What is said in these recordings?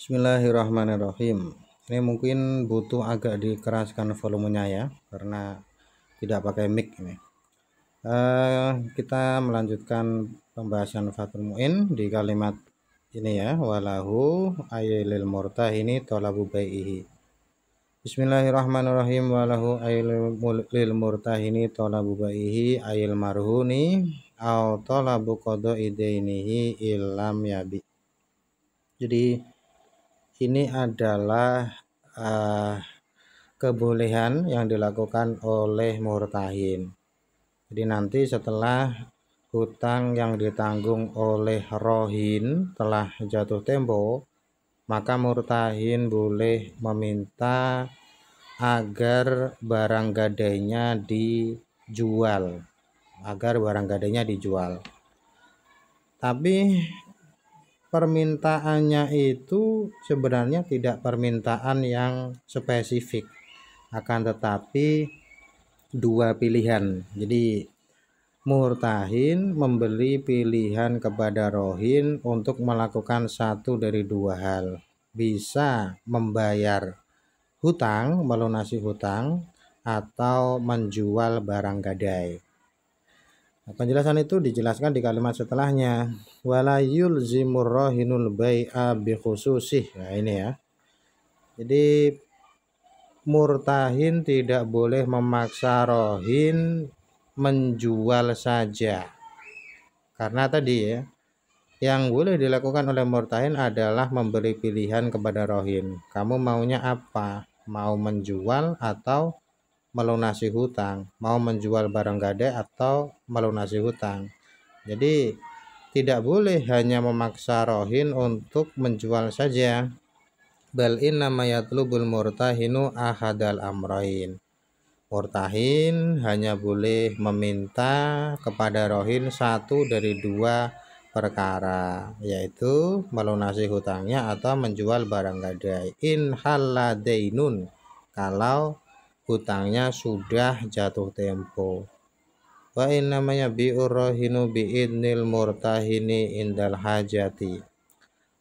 Bismillahirrahmanirrahim. Ini mungkin butuh agak dikeraskan volumenya ya, karena tidak pakai mic ini. Kita melanjutkan pembahasan Fathul Mu'in di kalimat ini ya, walahu ayyilil murtahini tolabu bai'ihi. Bismillahirrahmanirrahim. Walahu ayyilil murtahini tolabu bai'ihi ayyil marhuni au tolabu qada idainihi illam yabi. Jadi ini adalah kebolehan yang dilakukan oleh murtahin. Jadi nanti setelah hutang yang ditanggung oleh rohin telah jatuh tempo, maka murtahin boleh meminta agar barang gadainya dijual, Tapi permintaannya itu sebenarnya tidak permintaan yang spesifik, akan tetapi dua pilihan. Jadi murtahin memberi pilihan kepada rohin untuk melakukan satu dari dua hal, bisa membayar hutang, melunasi hutang, atau menjual barang gadai. Penjelasan itu dijelaskan di kalimat setelahnya, wala yulzimur rahinul bai'a bi khususih. Nah ini ya. Jadi murtahin tidak boleh memaksa rohin menjual saja. Karena tadi ya, yang boleh dilakukan oleh murtahin adalah memberi pilihan kepada rohin. Kamu maunya apa? Mau menjual atau melunasi hutang, mau menjual barang gadai atau melunasi hutang. Jadi tidak boleh hanya memaksa rohin untuk menjual saja. Bal innama yatlubul murtahinu ahadal amrain. Murtahin hanya boleh meminta kepada rohin satu dari dua perkara, yaitu melunasi hutangnya atau menjual barang gadai. In haladainun, kalau hutangnya sudah jatuh tempo. Wa innamanya bi'ur rohinu bi'idnil murtahini indal hajati.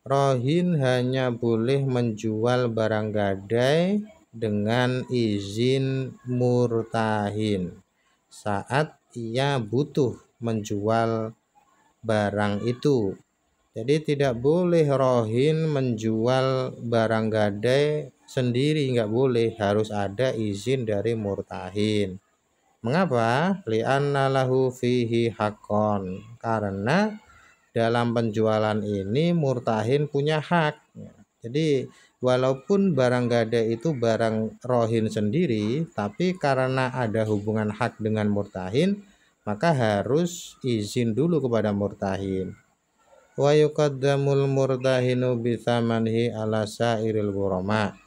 Rohin hanya boleh menjual barang gadai dengan izin murtahin saat ia butuh menjual barang itu. Jadi tidak boleh rohin menjual barang gadai sendiri, nggak boleh, harus ada izin dari murtahin. Mengapa? Li'anna lahu fihi haqqon, karena dalam penjualan ini murtahin punya hak. Jadi walaupun barang gadai itu barang rohin sendiri, tapi karena ada hubungan hak dengan murtahin, maka harus izin dulu kepada murtahin. Wa yuqaddamul murtahinu bithamanhi ala sairil ghurama.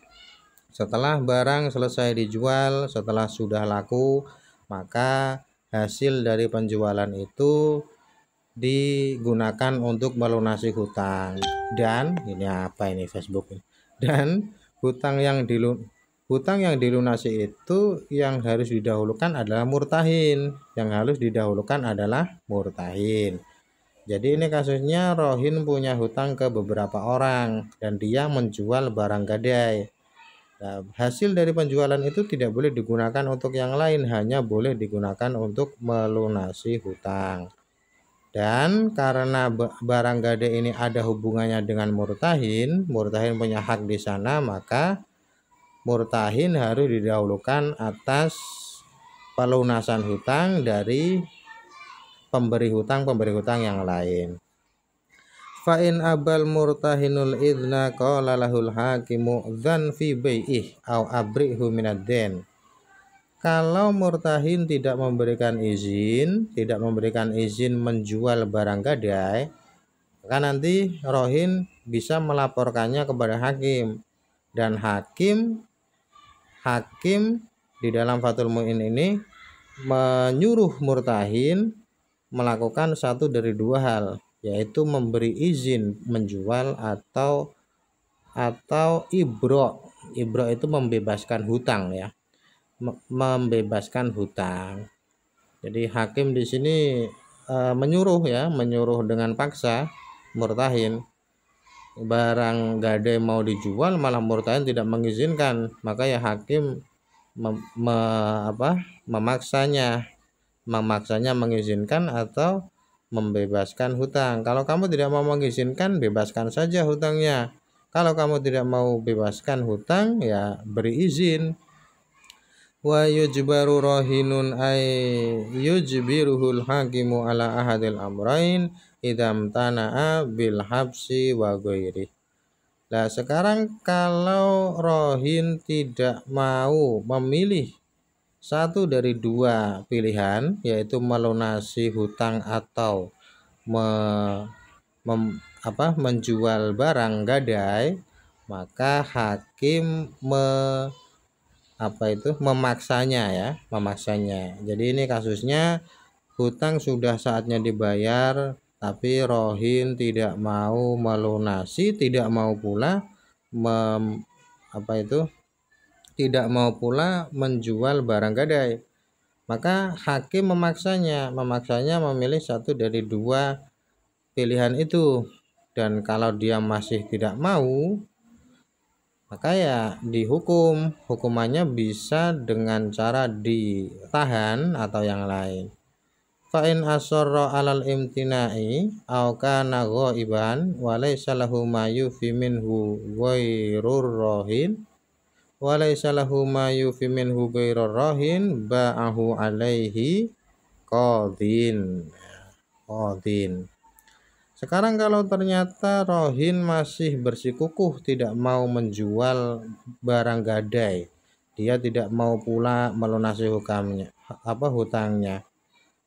Setelah barang selesai dijual, setelah sudah laku, maka hasil dari penjualan itu digunakan untuk melunasi hutang. Dan ini apa ini Facebook ini? Dan hutang yang dilunasi itu yang harus didahulukan adalah murtahin. Jadi ini kasusnya rohin punya hutang ke beberapa orang dan dia menjual barang gadai. Nah, hasil dari penjualan itu tidak boleh digunakan untuk yang lain, hanya boleh digunakan untuk melunasi hutang. Dan karena barang gadai ini ada hubungannya dengan murtahin punya hak di sana, maka murtahin harus didahulukan atas pelunasan hutang dari pemberi hutang yang lain. Fa in abal murtahinul idna qala lahul hakimu dzan fi bai'ih au abrihu minad dain. Kalau murtahin tidak memberikan izin menjual barang gadai, maka nanti rohin bisa melaporkannya kepada hakim, dan hakim di dalam Fathul Mu'in ini menyuruh murtahin melakukan satu dari dua hal, yaitu memberi izin menjual atau ibro itu membebaskan hutang ya, membebaskan hutang. Jadi hakim di sini menyuruh dengan paksa murtahin barang gadai mau dijual malah murtahin tidak mengizinkan, maka ya hakim memaksanya mengizinkan atau membebaskan hutang. Kalau kamu tidak mau mengizinkan, bebaskan saja hutangnya. Kalau kamu tidak mau bebaskan hutang, ya beri izin. Wa yujbaru rahinun ay yujbiruhul hakimu ala ahadil amrain idam tana'a bil habsi wa ghairi. Nah, sekarang kalau rohin tidak mau memilih satu dari dua pilihan, yaitu melunasi hutang atau menjual barang gadai, maka hakim memaksanya. Jadi ini kasusnya hutang sudah saatnya dibayar, tapi rohin tidak mau melunasi, tidak mau pula tidak mau pula menjual barang gadai. Maka hakim memaksanya memilih satu dari dua pilihan itu. Dan kalau dia masih tidak mau, maka ya dihukum. Hukumannya bisa dengan cara ditahan atau yang lain. Fa in asarra 'alal imtina'i aw kana ghaiban wa laysa lahu ma yufi minhu ghairur rahin wa laysa lahu ma yufi minhu ghairur rahin ba'ahu 'alaihi qadhin. Sekarang kalau ternyata rohin masih bersikukuh tidak mau menjual barang gadai, dia tidak mau pula melunasi hutangnya,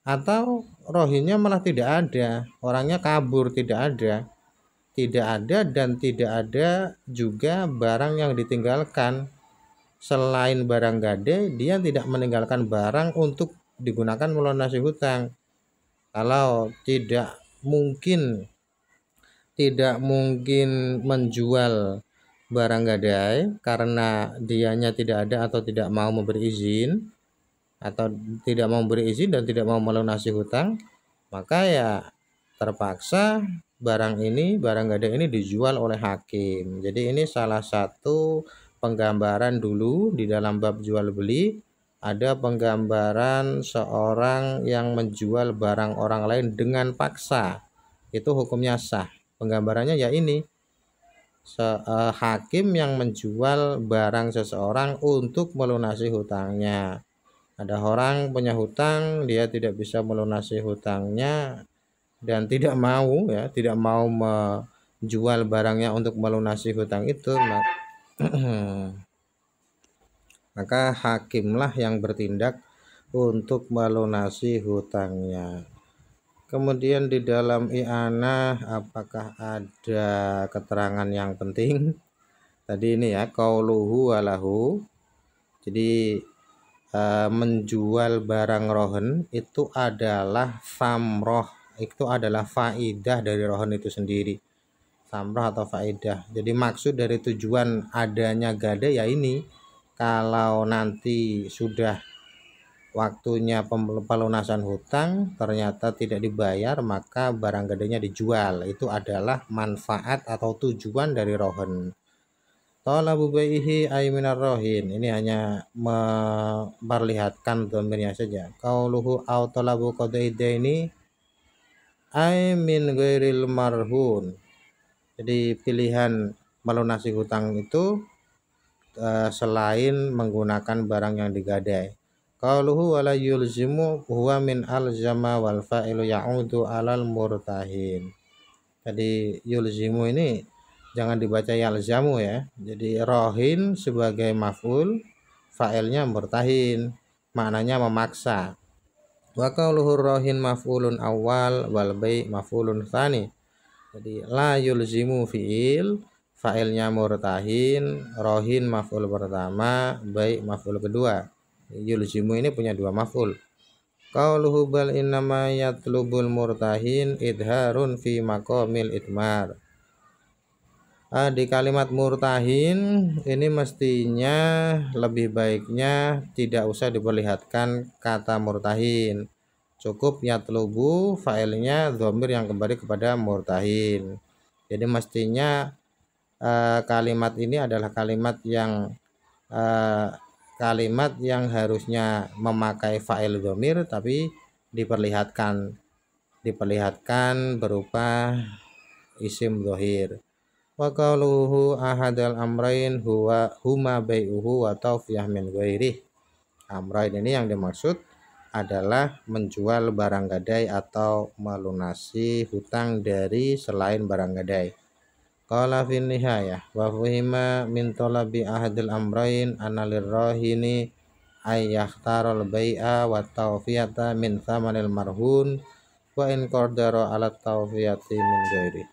atau rohinnya malah tidak ada, orangnya kabur, tidak ada dan tidak ada juga barang yang ditinggalkan. Selain barang gadai, dia tidak meninggalkan barang untuk digunakan melunasi hutang. Kalau tidak mungkin menjual barang gadai karena dianya tidak ada atau tidak mau memberi izin dan tidak mau melunasi hutang, maka ya terpaksa barang gadai ini dijual oleh hakim. Jadi ini salah satu penggambaran dulu di dalam bab jual beli, ada penggambaran seorang yang menjual barang orang lain dengan paksa, itu hukumnya sah. Penggambarannya ya ini, hakim yang menjual barang seseorang untuk melunasi hutangnya. Ada orang punya hutang, dia tidak bisa melunasi hutangnya dan tidak mau menjual barangnya untuk melunasi hutang itu, maka hakimlah yang bertindak untuk melunasi hutangnya. Kemudian di dalam i'anah apakah ada keterangan yang penting? Tadi ini ya, qauluhu walahu. Jadi menjual barang rohen itu adalah samroh, itu adalah faidah dari rohen itu sendiri. Samroh atau faidah. Jadi maksud dari tujuan adanya gadai ya ini, kalau nanti sudah waktunya pelunasan hutang ternyata tidak dibayar, maka barang gadainya dijual. Itu adalah manfaat atau tujuan dari rohen. Talabu baihi ay minar rohin. Ini hanya memperlihatkan dhamirnya saja. Qauluhu au talabu qadaidaini ay min ghairil marhun. Jadi pilihan melunasi hutang itu selain menggunakan barang yang digadai. Qauluhu wala yulzimu huwa min alzama wal fa'ilu ya'udu alal murtahin. Jadi yulzimu ini jangan dibaca yalzamu ya. Jadi rohin sebagai maf'ul, fa'ilnya murtahin, maknanya memaksa. Wa qauluhu rohin maf'ulun awal wal bai' maf'ulun tsani. Jadi la yulzimu fi'il, fa'ilnya murtahin, rohin maf'ul pertama, bai' maf'ul kedua. Yulzimu ini punya dua maf'ul. Qauluhu bal innama yatlubul murtahin idharun fi maqamil idmar. Di kalimat murtahin ini mestinya lebih baiknya tidak usah diperlihatkan kata murtahin, cukup yatlubu fa'ilnya dhamir yang kembali kepada murtahin. Jadi mestinya kalimat ini adalah kalimat yang harusnya memakai fa'il dhamir, tapi diperlihatkan berupa isim dhahir. Wa qaluhu ahadal amrain huma bai'uhu wa tawfiyah min ghairi. Amrain ini yang dimaksud adalah menjual barang gadai atau melunasi hutang dari selain barang gadai. Qala fin nihayah wa fuhima min talabi ahadil amrain analir rahini ayyahtarul bai'a wa tawfiyata min thamanil marhun wa in qadara ala tawfiyati min ghairi.